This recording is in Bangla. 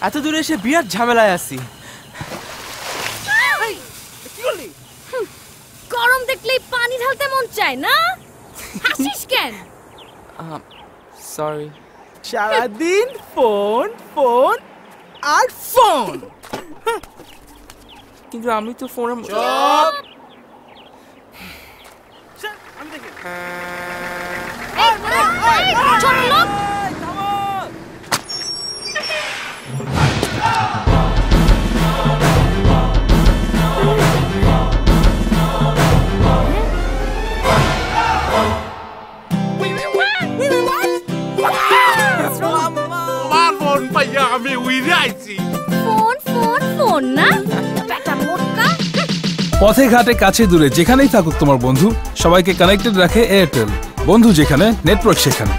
এত দূরে এসে বিরাট ঝামেলায় আছি। গরম দেখলেই পানি ঢালতে মন চায় না? হাসিস কেন? সরি। সারাদিন ফোন ফোন আর ফোন। কিন্তু আমি তো ফোনে আমি দেখি। ছোট লোক আমি উইরে আইছি। ফোন ফোন ফোন না বেটা মোটকা। পথে ঘাটে কাছে দূরে যেখানেই থাকুক তোমার বন্ধু, সবাইকে কানেক্টেড রাখে এয়ারটেল। বন্ধু যেখানে, নেটওয়ার্ক সেখানে।